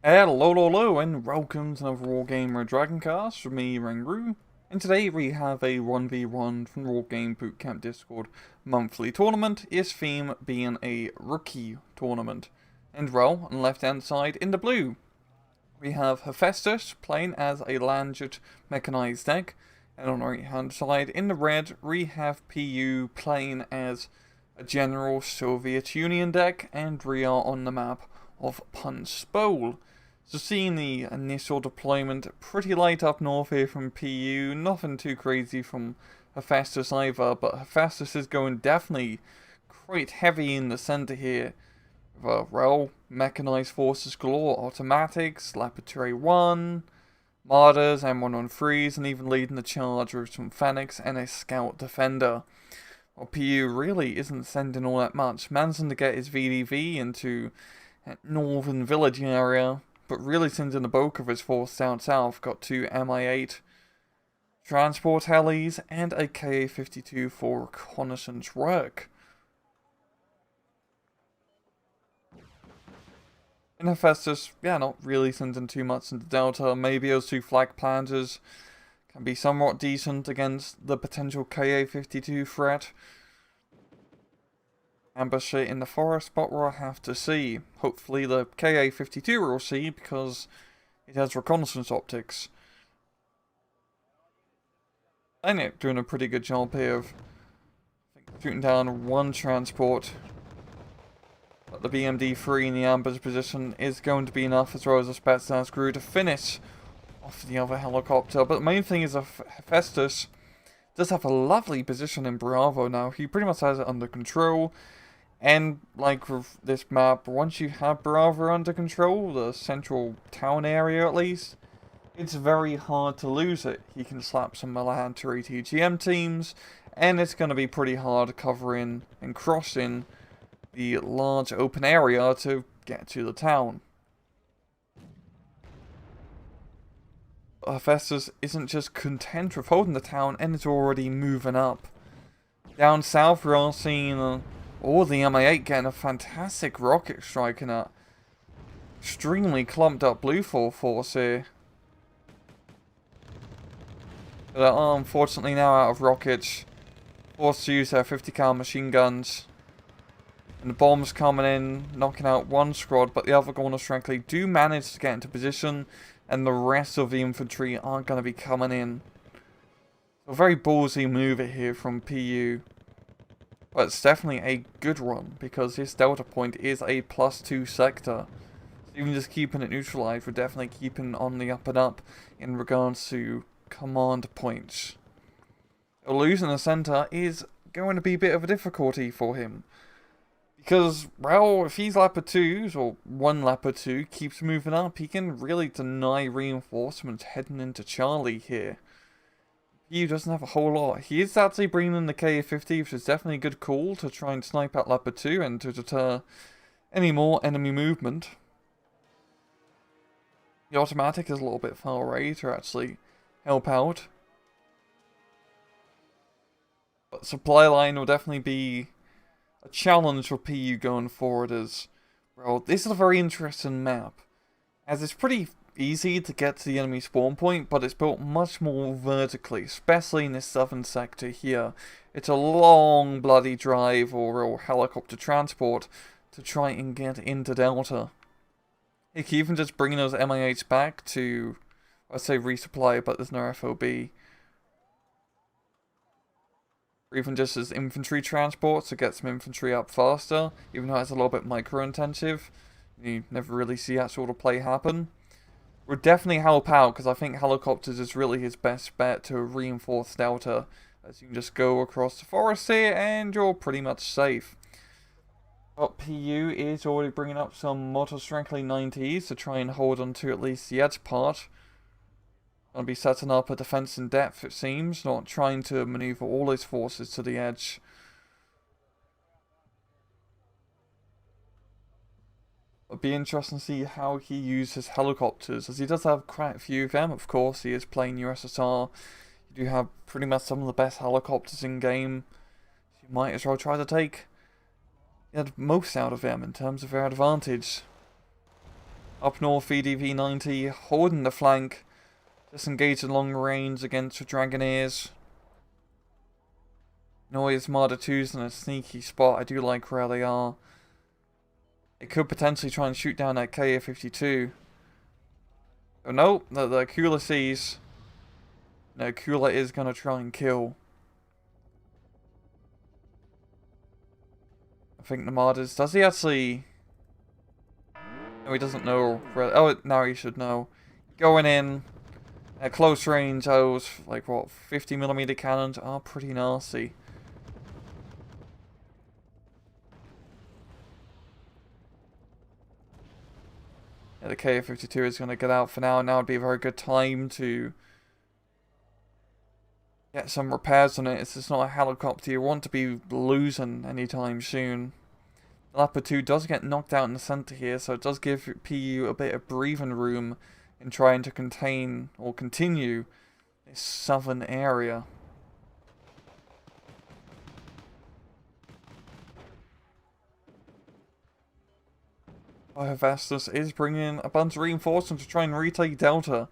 Hello, and welcome to another Wargame Dragoncast from me, Rangru. And today we have a 1v1 from the Wargame Bootcamp Discord monthly tournament, its theme being a rookie tournament. And well, on the left hand side, in the blue, we have Hephaestus playing as a Landjet mechanized deck. And on the right hand side, in the red, we have PU playing as a general Soviet Union deck, and we are on the map of Punch Bowl. So seeing the initial deployment, pretty light up north here from PU, nothing too crazy from Hephaestus either, but Hephaestus is going definitely quite heavy in the center here. Well, mechanized forces galore, automatics, Laboratory 1, Martyrs, M113s, and even leading the charge with some Fenix and a Scout Defender. Well, PU really isn't sending all that much, managing to get his VDV into northern village area, but really sending the bulk of his force down south. Got two Mi-8 transport helis and a Ka-52 for reconnaissance work. And Hephaestus, not really sending too much into Delta. Maybe those two flag planters can be somewhat decent against the potential Ka-52 threat. Ambush it in the forest, but we'll have to see. Hopefully the Ka-52 will see, because it has reconnaissance optics. And it doing a pretty good job here of shooting down one transport. But the BMD-3 in the ambush position is going to be enough, as well as a Spetsnaz crew, to finish off the other helicopter. But the main thing is that Hephaestus does have a lovely position in Bravo now. He pretty much has it under control. And like with this map, once you have Bravo under control, the central town area at least, it's very hard to lose it. He can slap some Melantory TGM teams, and it's going to be pretty hard covering and crossing the large open area to get to the town. Hephaestus isn't just content with holding the town, and is already moving up. Down south, we're all seeing the Mi-8 getting a fantastic rocket strike in a extremely clumped up blue force here. But they are unfortunately now out of rockets, forced to use their 50 cal machine guns. And the bombs coming in, knocking out one squad, but the other Gorners frankly do manage to get into position, and the rest of the infantry aren't going to be coming in. So a very ballsy move here from PU. But it's definitely a good one, because this Delta point is a +2 sector. So even just keeping it neutralized, we're definitely keeping on the up and up in regards to command points. Losing the center is going to be a bit of a difficulty for him. Because, well, if he's Leopard 2s, or one Leopard 2, keeps moving up, he can really deny reinforcements heading into Charlie here. He doesn't have a whole lot. He is actually bringing in the Ka-50, which is definitely a good call to try and snipe out Leopard 2 and to deter any more enemy movement. The automatic is a little bit far away to actually help out. But supply line will definitely be a challenge for PU going forward, as well. This is a very interesting map, as it's pretty easy to get to the enemy spawn point, but it's built much more vertically, especially in this southern sector here. It's a long bloody drive or helicopter transport to try and get into Delta. Heck, even just bringing those Mi-8s back to, I'd say resupply, but there's no FOB. Or even just as infantry transport to get some infantry up faster, even though it's a little bit micro-intensive. You never really see that sort of play happen. Would definitely help out, because I think helicopters is really his best bet to reinforce Delta, as you can just go across the forest here and you're pretty much safe. But PU is already bringing up some Mortal Strengthly 90s to try and hold on to at least the edge part. Gonna be setting up a defense in depth, it seems, not trying to maneuver all his forces to the edge. It'll be interesting to see how he uses helicopters, as he does have quite a few of them. Of course, he is playing USSR. You do have pretty much some of the best helicopters in game. You might as well try to take the most out of them in terms of their advantage. Up north, VDV-90 holding the flank. Disengaged at long range against the Dragoneers. Noise Marder 2's in a sneaky spot. I do like where they are. It could potentially try and shoot down that KA-52. Oh no, the Kula sees. No, Kula is going to try and kill. I think the Marders... Does he actually... No, he doesn't know. Oh, now he should know. Going in at close range, those, like, what, 50mm cannons are pretty nasty. Yeah, the KA-52 is going to get out for now. Now would be a very good time to get some repairs on it. It's just not a helicopter you want to be losing anytime soon. The Leopard 2 does get knocked out in the center here, so it does give PU a bit of breathing room in trying to contain or continue this southern area. Hephaestus is bringing a bunch of reinforcements to try and retake Delta.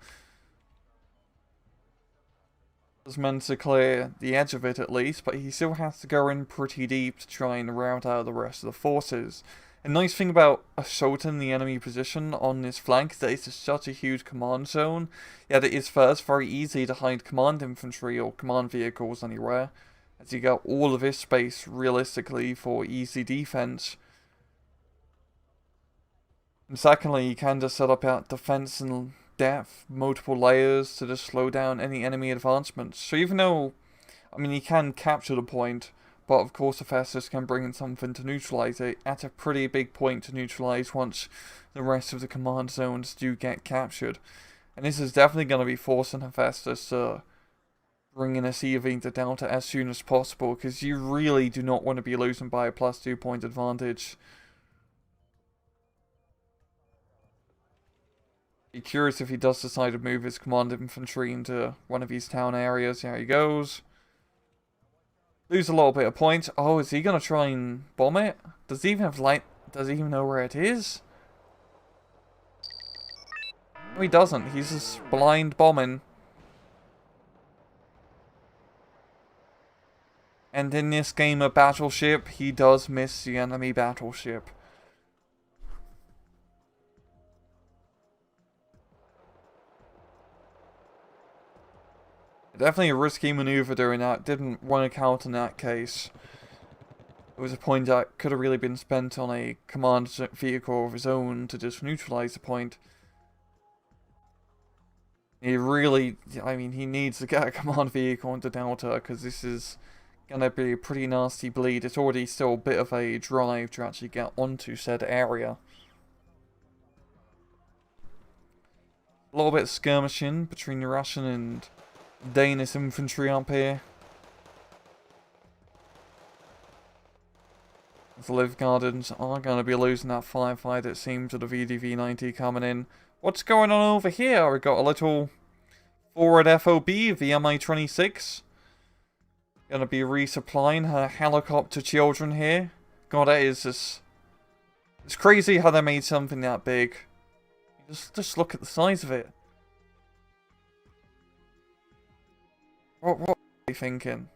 Has meant to clear the edge of it at least, but he still has to go in pretty deep to try and rout out the rest of the forces. A nice thing about assaulting the enemy position on this flank is that it's just such a huge command zone, yet it is first very easy to hide command infantry or command vehicles anywhere, as you get all of this space realistically for easy defense. And secondly, you can just set up out defense and depth, multiple layers to just slow down any enemy advancements. So even though, I mean, you can capture the point, but of course Hephaestus can bring in something to neutralize it at a pretty big point to neutralize once the rest of the command zones do get captured. And this is definitely going to be forcing Hephaestus to bring in a CV to Delta as soon as possible, because you really do not want to be losing by a +2 point advantage. Be curious if he does decide to move his command infantry into one of these town areas. Here he goes. Lose a little bit of points. Oh, is he going to try and bomb it? Does he even have light? Does he even know where it is? No, he doesn't. He's just blind bombing. And in this game of Battleship, he does miss the enemy battleship. Definitely a risky maneuver doing that. Didn't work out in that case. It was a point that could have really been spent on a command vehicle of his own to just neutralize the point. He really, I mean, he needs to get a command vehicle into Delta, because this is going to be a pretty nasty bleed. It's already still a bit of a drive to actually get onto said area. A little bit of skirmishing between the Russian and Danish infantry up here. The Liv Gardens are going to be losing that firefight, it seems, with the VDV-90 coming in. What's going on over here? We've got a little forward FOB, the Mi-26. Going to be resupplying her helicopter children here. God, that is just... It's crazy how they made something that big. Just look at the size of it. What were they thinking?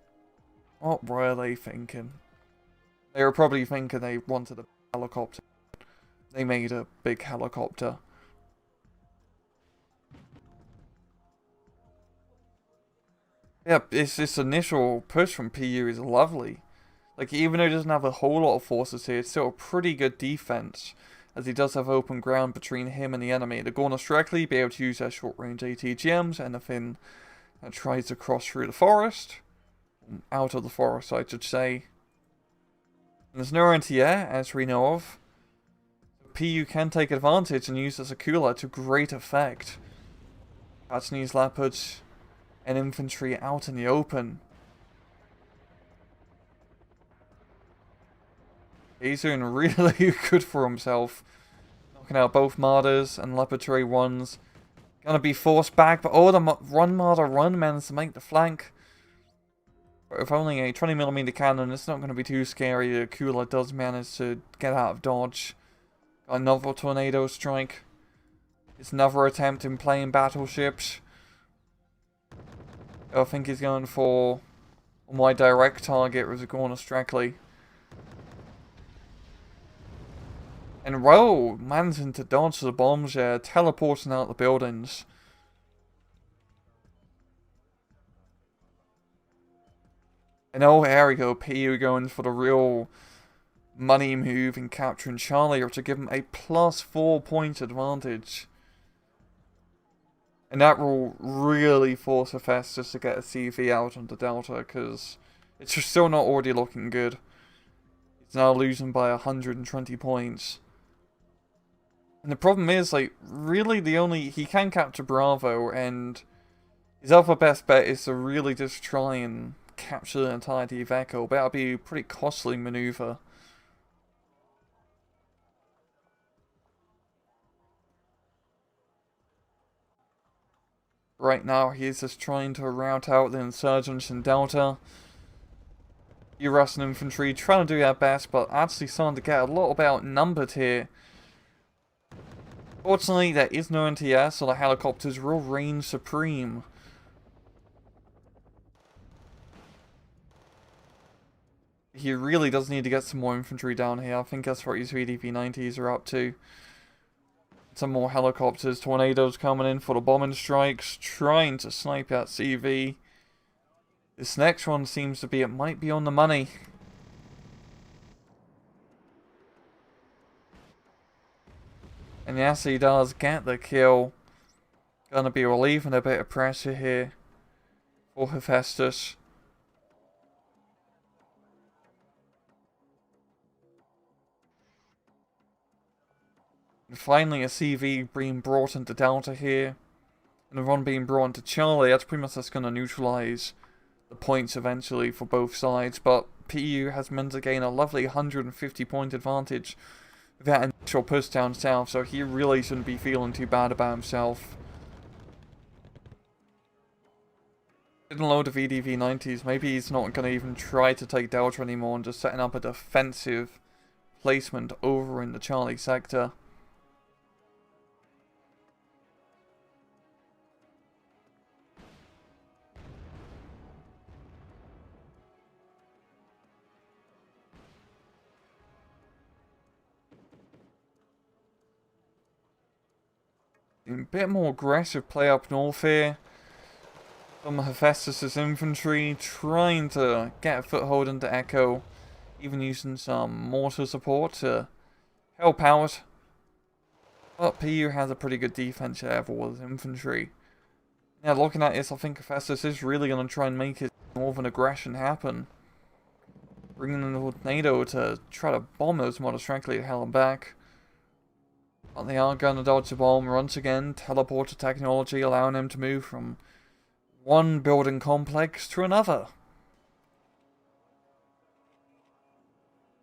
What were they thinking? They were probably thinking they wanted a helicopter. They made a big helicopter. Yeah, this initial push from PU is lovely. Like, even though he doesn't have a whole lot of forces here, it's still a pretty good defense, as he does have open ground between him and the enemy. They're going to directly be able to use their short-range ATGMs, anything that tries to cross through the forest. Out of the forest, I should say. And there's no anti-air, as we know of. PU can take advantage and use this Akula to great effect. Catching these leopards and infantry out in the open. He's doing really good for himself. Knocking out both Marders and Leopard 1s. Gonna be forced back, but oh, the Run Marder Run managed to make the flank. But with only a 20mm cannon, it's not going to be too scary. The Akula does manage to get out of dodge. Got another tornado strike. It's another attempt in playing battleships. I think he's going for my direct target was going Strackley. And Rowe managing to dodge the bombs there, teleporting out the buildings. And oh, here we go, PU going for the real money move in capturing Charlie, or to give him a +4 point advantage. And that will really force Hephaestus to get a CV out on the Delta, because it's just still not already looking good. He's now losing by 120 points. And the problem is, like, really he can capture Bravo, and his other best bet is to really just try and capture the entirety of Echo, but that'll be a pretty costly maneuver. Right now, he's just trying to rout out the insurgents in Delta. The Russian infantry trying to do their best, but actually starting to get a little bit outnumbered here. Fortunately, there is no NTS, so the helicopters will reign supreme. He really does need to get some more infantry down here. I think that's what his VDV-90s are up to. Some more helicopters, tornadoes coming in for the bombing strikes, trying to snipe at CV. This next one seems to be, it might be on the money. And yes, he does get the kill. Gonna be relieving a bit of pressure here for Hephaestus. And finally a CV being brought into Delta here. And the one being brought into Charlie. That's pretty much just going to neutralise the points eventually for both sides. But PU has managed to gain a lovely 150 point advantage with that initial push down south. So he really shouldn't be feeling too bad about himself. Didn't load the VDV-90s. Maybe he's not going to even try to take Delta anymore and just setting up a defensive placement over in the Charlie sector. A bit more aggressive play up north here. Some Hephaestus' infantry trying to get a foothold into Echo, even using some mortar support to help out. But PU has a pretty good defense there for his infantry. Now looking at this, I think Hephaestus is really going to try and make his northern aggression happen. Bringing in the tornado to try to bomb those models, frankly, to hell and back. But they are going to dodge the bomb once again. Teleporter technology allowing him to move from one building complex to another.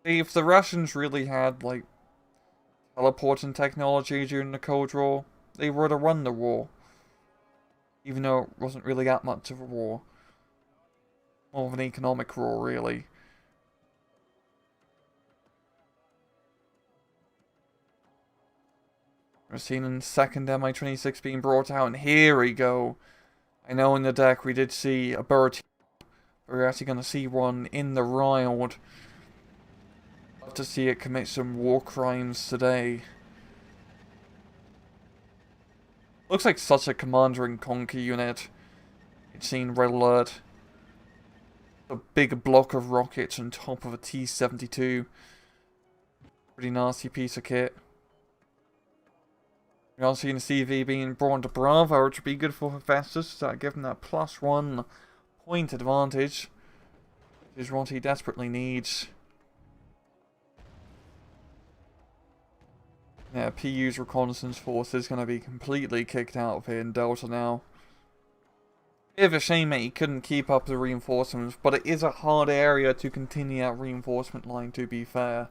If the Russians really had, like, teleporting technology during the Cold War, they would have won the war. Even though it wasn't really that much of a war. More of an economic war, really. We're seeing second Mi-26 being brought out, and here we go. I know in the deck we did see a bird. We're actually going to see one in the wild. Love to see it commit some war crimes today. Looks like such a Commander and Conquer unit. It's seen Red Alert. A big block of rockets on top of a T-72. Pretty nasty piece of kit. We're also seeing the CV being brought to Bravo, which would be good for Hephaestus. Start giving that +1 point advantage. Which is what he desperately needs. Yeah, PU's reconnaissance force is going to be completely kicked out of here in Delta now. Bit of a shame that he couldn't keep up the reinforcements, but it is a hard area to continue that reinforcement line, to be fair.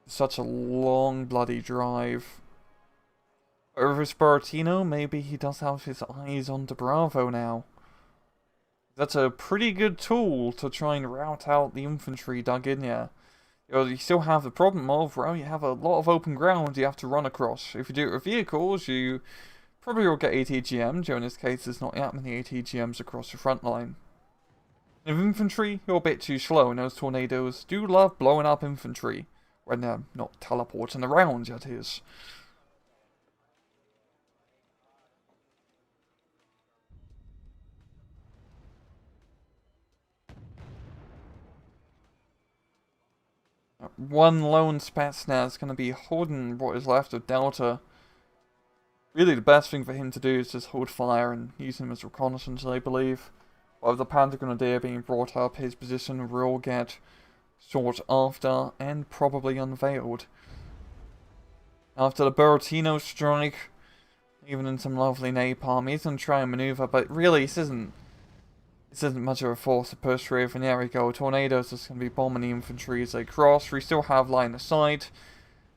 Such a long bloody drive. Over Sparatino, maybe he does have his eyes onto Bravo now. That's a pretty good tool to try and rout out the infantry dug in here. You still have the problem of, well, you have a lot of open ground you have to run across. If you do it with vehicles, you probably will get ATGMs, in this case there's not that many ATGMs across the front line. With infantry, you're a bit too slow, and those tornadoes do love blowing up infantry. When they're not teleporting around, that is. One lone Spetsnaz is going to be holding what is left of Delta. Really, the best thing for him to do is just hold fire and use him as reconnaissance, I believe. But with the Panther Grenadier being brought up, his position will get sought after and probably unveiled. After the Buratino strike, even in some lovely napalm, he's going to try and maneuver, but really this isn't much of a force to push with, and there we go, Tornadoes is going to be bombing the infantry as they cross. We still have line of sight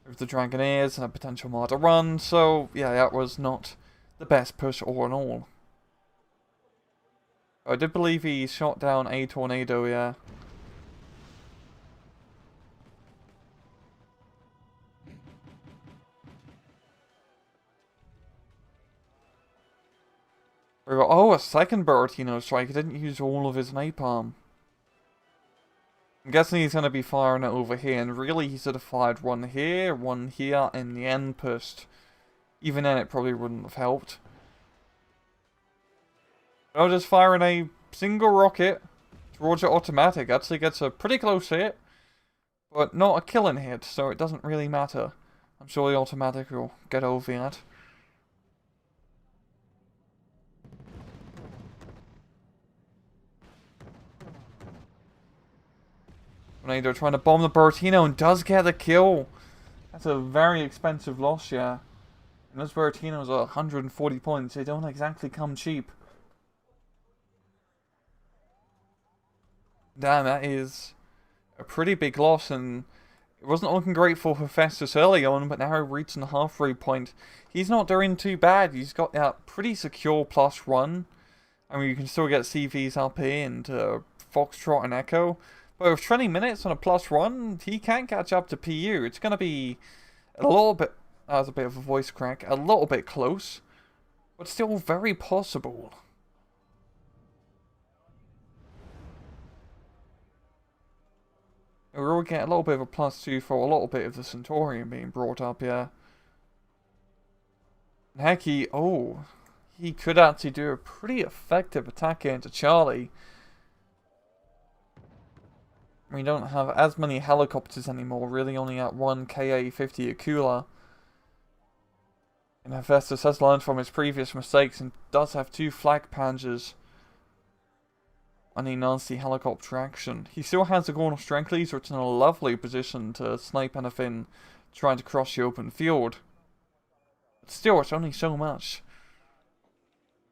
with the Dragoneers and a potential Martyr run, so yeah, that was not the best push all in all. I did believe he shot down a tornado, yeah. We got, oh, a second Buratino strike. He didn't use all of his napalm. I'm guessing he's going to be firing it over here, and really he should have fired one here, and the end pushed. Even then it probably wouldn't have helped. No, just firing a single rocket towards your automatic actually gets a pretty close hit, but not a killing hit, so it doesn't really matter. I'm sure the automatic will get over that. Tornado trying to bomb the Buratino and does get the kill. That's a very expensive loss, yeah. And those Buratinos are 140 points. They don't exactly come cheap. Damn, that is a pretty big loss, and it wasn't looking great for Hephaestus early on, but now reaching the halfway point. He's not doing too bad. He's got that pretty secure +1. I mean, you can still get CVs up here and Foxtrot and Echo. But with 20 minutes on a +1, he can catch up to PU. It's going to be a little bit, that was a bit of a voice crack, a little bit close, but still very possible. We will get a little bit of a +2 for a little bit of the Centaurian being brought up, yeah. Heck, he could actually do a pretty effective attack into Charlie. We don't have as many helicopters anymore, really only at one Ka-50 Akula. And Hephaestus has learned from his previous mistakes and does have 2 flag panzers on a nasty helicopter action. He still has the Gorn of Strengthly, so it's in a lovely position to snipe anything trying to cross the open field. But still, it's only so much.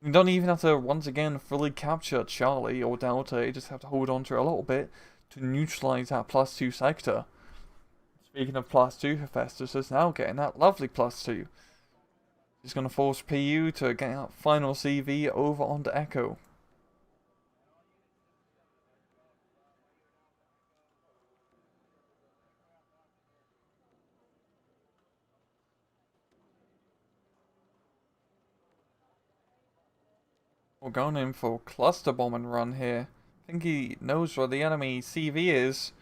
You don't even have to, once again, fully capture Charlie or Delta, you just have to hold on to it a little bit to neutralize that +2 sector. Speaking of +2, Hephaestus is now getting that lovely +2. He's going to force PU to get that final CV over onto Echo. We're going in for cluster bomb and run here. I think he knows where the enemy CV is.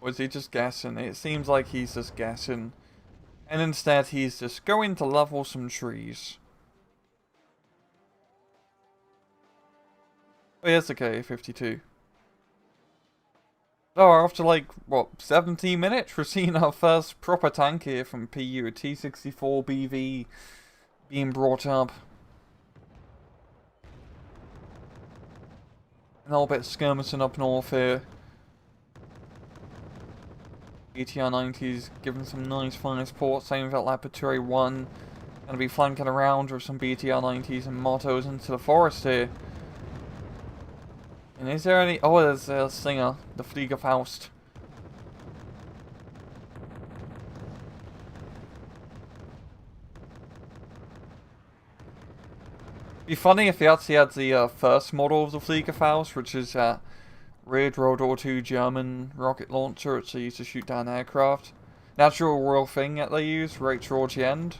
Or is he just guessing? It seems like he's just guessing. And instead he's just going to level some trees. Oh yes, okay, 52. Oh, after like, what, 17 minutes, we're seeing our first proper tank here from PU, a T-64 BV being brought up. A little bit skirmishing up north here. BTR-90's giving some nice fire support, same with that Laboratory 1. Gonna be flanking around with some BTR-90s and mottos into the forest here. And is there any... oh, there's a Stinger, the Fliegerfaust. It'd be funny if he actually had the first model of the Fliegerfaust, which is Rear World War II German rocket launcher, which they used to shoot down aircraft. Natural royal thing that they use right towards the end. If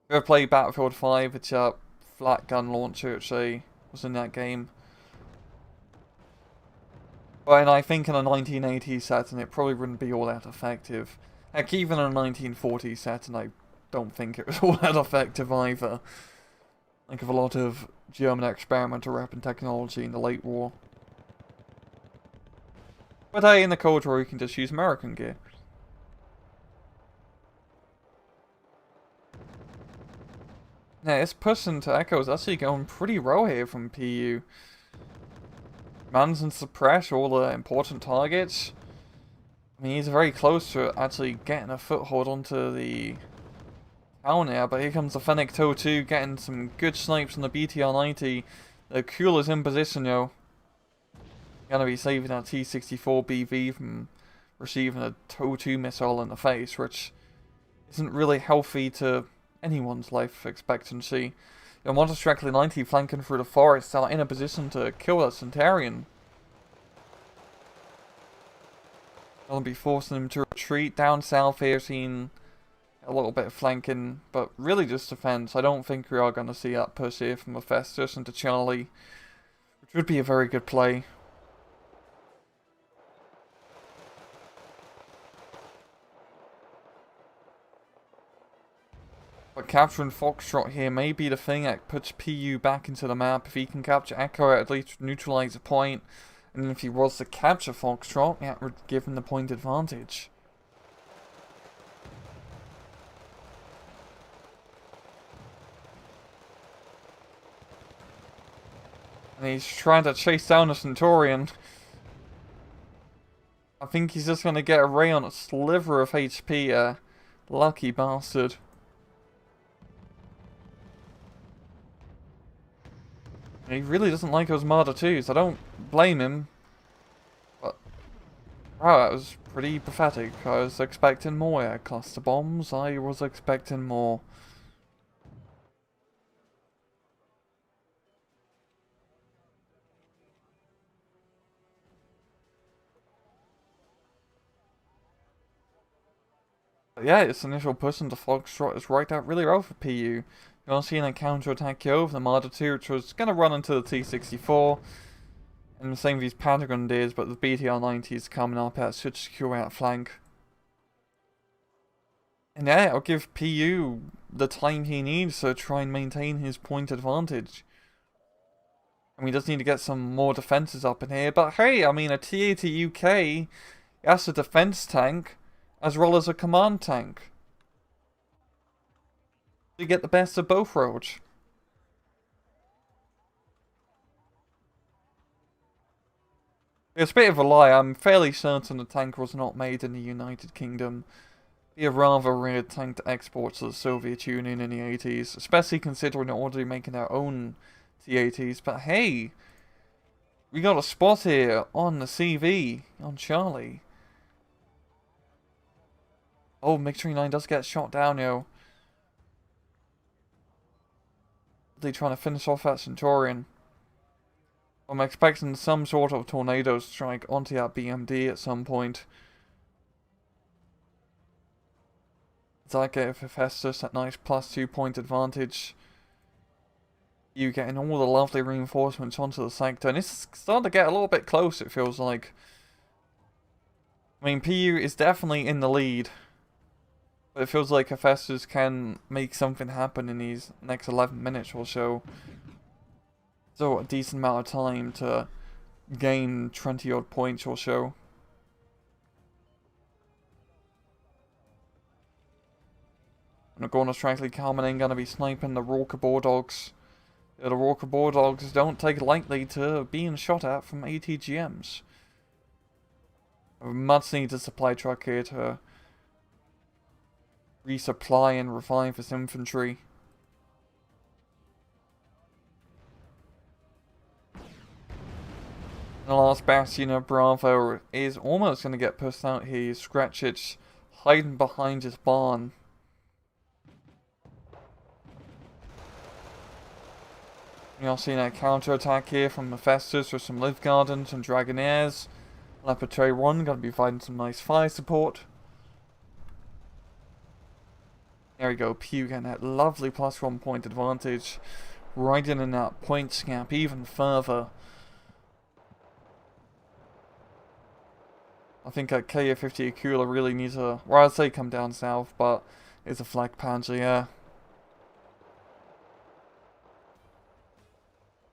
you ever played Battlefield 5, it's a flat gun launcher, which was in that game. But I think in a 1980s setting, it probably wouldn't be all that effective. Heck, even in a 1940s setting, I don't think it was all that effective either. Think of a lot of German experimental weapon technology in the late war. But hey, in the Cold War, you can just use American gear. Yeah, this push into Echo is actually going pretty low here from PU. Managing to suppress all the important targets. I mean, he's very close to actually getting a foothold onto the town here, but here comes the Fennec TOW 2 getting some good snipes on the BTR-90. The Cooler's in position, yo. Gonna be saving that T-64 BV from receiving a TOW 2 missile in the face, which isn't really healthy to anyone's life expectancy. Your Monster Strike 90 flanking through the forest are in a position to kill a Centurion. Gonna be forcing him to retreat down south here, seeing a little bit of flanking, but really just defense. I don't think we are going to see that push here from Hephaestus into Charlie, which would be a very good play. But capturing Foxtrot here may be the thing that puts PU back into the map. If he can capture Echo, at least neutralize a point. And if he was to capture Foxtrot, that would give him the point advantage. And he's trying to chase down a Centurion. I think he's just going to get a ray on a sliver of HP. Lucky bastard. He really doesn't like those Marder 2s. I don't blame him. But wow, that was pretty pathetic. I was expecting more air cluster bombs. I was expecting more. But yeah, its initial push into Foxtrot is worked out really well for PU. You're going to see an counter-attack here over the Marder 2, which was going to run into the T-64. And the same with these Pentagon did, but the BTR-90 is coming up, that should secure that flank. And yeah, it'll give PU the time he needs to try and maintain his point advantage. And we just need to get some more defences up in here. But hey, I mean, a T-80 UK, that's a defence tank, as well as a command tank. You get the best of both worlds. It's a bit of a lie. I'm fairly certain the tank was not made in the United Kingdom. Be a rather rare tank to export to the Soviet Union in the 80s, especially considering they're already making their own T-80s. But hey, we got a spot here on the CV, on Charlie. Oh, MiG-29 does get shot down, yo. They trying to finish off that Centurion. I'm expecting some sort of tornado strike onto that BMD at some point. Does that give Hephaestus that nice +2 point advantage? You getting all the lovely reinforcements onto the sector, and it's starting to get a little bit close, it feels like. I mean, PU is definitely in the lead. But it feels like Hephaestus can make something happen in these next 11 minutes or so. So a decent amount of time to gain 20 odd points or so. And Nagorno Strikely coming in, gonna be sniping the Walker Bulldogs. The Walker Bulldogs don't take lightly to being shot at from ATGMs. A much needed supply truck here to resupply and revive this infantry. The last bastion of Bravo is almost going to get pushed out here. Scratchich hiding behind his barn. You're seeing a counter-attack here from Hephaestus with some Live Gardens and Dragonaires. Leopard Tray 1 gonna be providing some nice fire support. There we go, Pew getting that lovely +1 point advantage. Widening that point gap even further. I think a KA-50 Akula really needs a... well, I'd say come down south, but it's a Flak Panzer, yeah.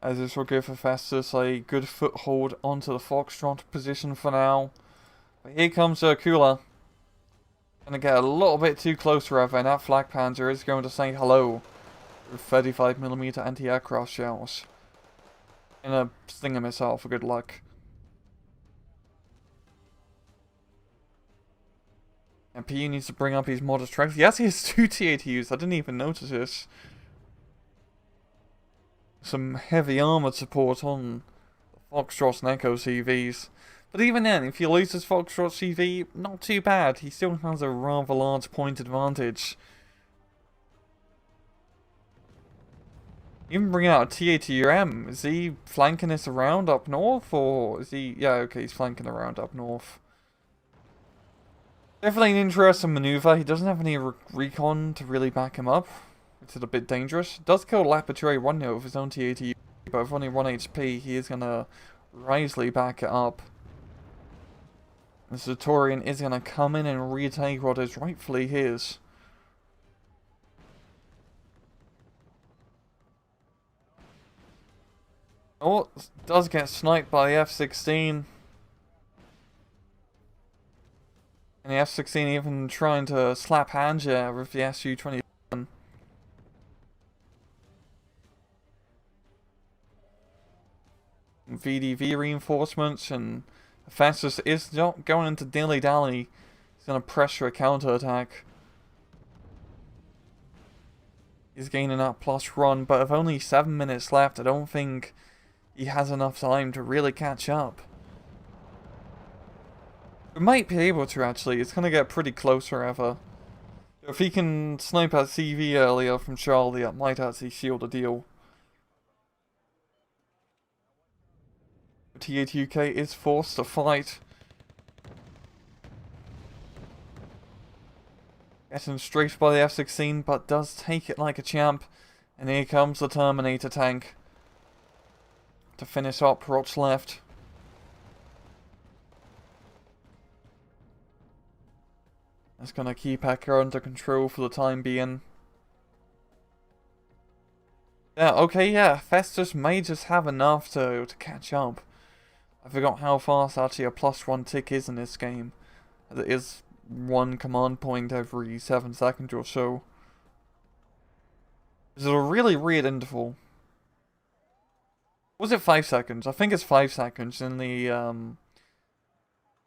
As this will give Hephaestus a good foothold onto the Foxtrot position for now. But here comes Akula. Gonna get a little bit too close however, and that Flak Panzer is going to say hello. With 35mm anti-aircraft shells. And a Stinger missile for good luck. And PU needs to bring up his modest strength. Yes, he has 2 T-ATUs. I didn't even notice this. Some heavy armoured support on the Foxtrot and Echo CVs. But even then, if you lose this Foxtrot CV, not too bad. He still has a rather large point advantage. Even bring out a T-ATU-M. Is he flanking this around up north? Or is he... yeah, okay, he's flanking around up north. Definitely an interesting maneuver. He doesn't have any recon to really back him up, which is a bit dangerous. Does kill Leopard Tray 1 though with his own T-ATU, but with only 1 HP, he is going to wisely back it up. The Satorian is going to come in and retake what is rightfully his. Oh, does get sniped by the F-16. And the F-16 even trying to slap hands here with the Su-27. VDV reinforcements, and Hephaestus is not going into dilly-dally. He's going to pressure a counter-attack. He's gaining that plus run, but with only 7 minutes left, I don't think he has enough time to really catch up. We might be able to, actually. It's going to get pretty close forever. If he can snipe at CV earlier from Charlie, that might actually shield the deal. T-ATUK is forced to fight. Getting strafed by the F-16, but does take it like a champ. And here comes the Terminator tank to finish up what's left. That's going to keep Echo under control for the time being. Yeah, okay, yeah, Hephaestus may just have enough to catch up. I forgot how fast actually a +1 tick is in this game. There is 1 command point every 7 seconds or so. This is a really weird interval. Was it 5 seconds? I think it's 5 seconds in the,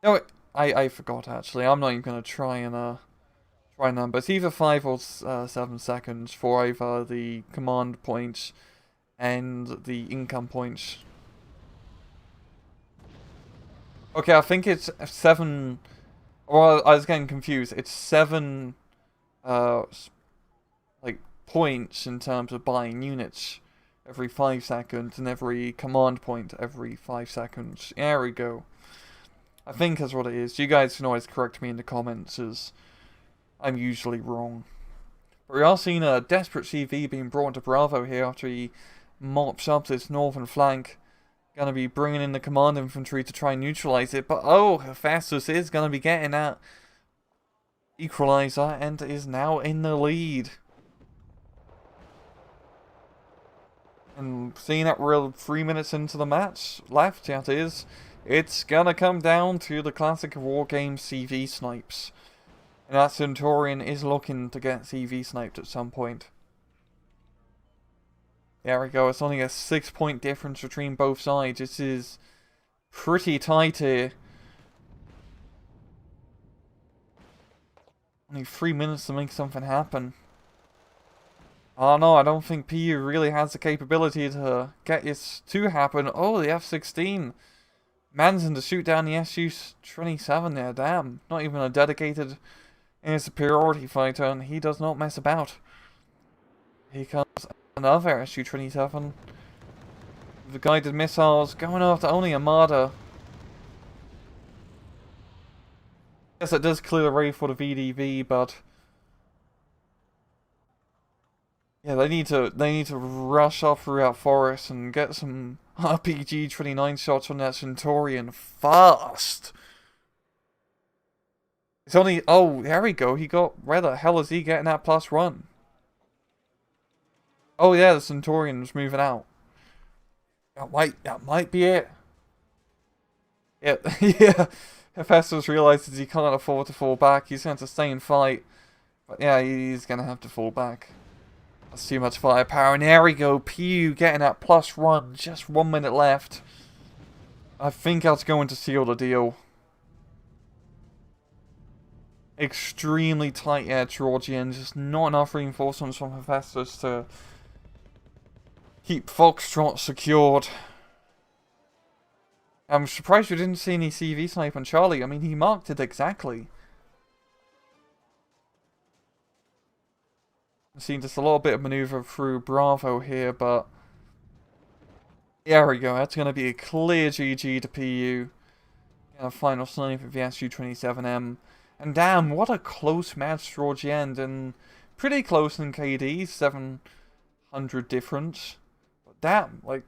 No, I forgot actually. I'm not even going to try and, number. It's either 5 or 7 seconds for either the command points and the income points. Okay, I think it's 7... well, I was getting confused. It's 7, like, points in terms of buying units every 5 seconds, and every command point every 5 seconds. There we go. I think that's what it is. You guys can always correct me in the comments, as I'm usually wrong. But we are seeing a desperate CV being brought to Bravo here after he mops up this northern flank. Gonna be bringing in the command infantry to try and neutralize it, but oh, Hephaestus is gonna be getting that equalizer and is now in the lead. And seeing that we're 3 minutes into the match left, that is, it's gonna come down to the classic Wargame CV snipes. And that Centurion is looking to get CV sniped at some point. There we go, it's only a 6-point difference between both sides. This is pretty tight here. Only 3 minutes to make something happen. Oh no, I don't think PU really has the capability to get this to happen. Oh, the F-16. Managing to shoot down the Su-27 there, damn. Not even a dedicated air superiority fighter, and he does not mess about. Here comes another Su-27. The guided missiles going after only Armada. Yes, it does clear the way for the VDV, but yeah, they need to rush off throughout forest and get some RPG 29 shots on that Centurion fast. It's only, oh, there we go. He got, where the hell is he getting that +1? Oh yeah, the Centurion's moving out. That might be it. Yeah, yeah. Hephaestus realizes he can't afford to fall back. He's going to stay and fight. But yeah, he's going to have to fall back. That's too much firepower. And there we go. Pew getting that +1. Just 1 minute left. I think that's going to seal the deal. Extremely tight edge towards the end. Just not enough reinforcements from Hephaestus to keep Foxtrot secured. I'm surprised we didn't see any CV snipe on Charlie. I mean, he marked it exactly. I've seen just a little bit of maneuver through Bravo here, but there we go. That's going to be a clear GG to PU. And a final snipe of the SU-27M. And damn, what a close match towards the end. And pretty close in KD, 700 difference. But damn, like,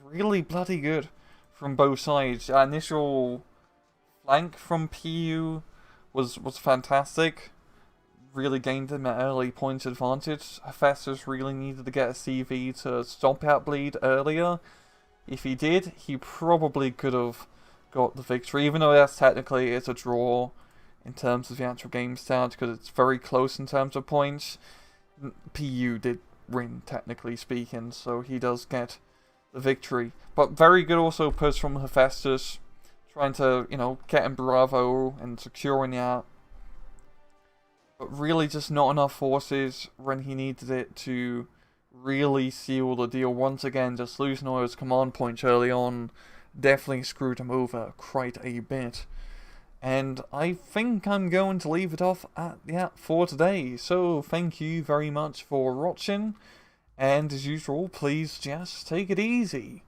really bloody good from both sides. Initial flank from PU was fantastic. Really gained him an early point advantage. Hephaestus really needed to get a CV to stop that bleed earlier. If he did, he probably could have got the victory, even though that's technically it's a draw in terms of the actual game start, because it's very close in terms of points. PU did win, technically speaking, so he does get the victory. But very good also push from Hephaestus, trying to, you know, get in Bravo and securing that. But really just not enough forces when he needed it to really seal the deal. Once again, just losing all his command points early on definitely screwed him over quite a bit. And I think I'm going to leave it off at that for today. So thank you very much for watching. And as usual, please just take it easy.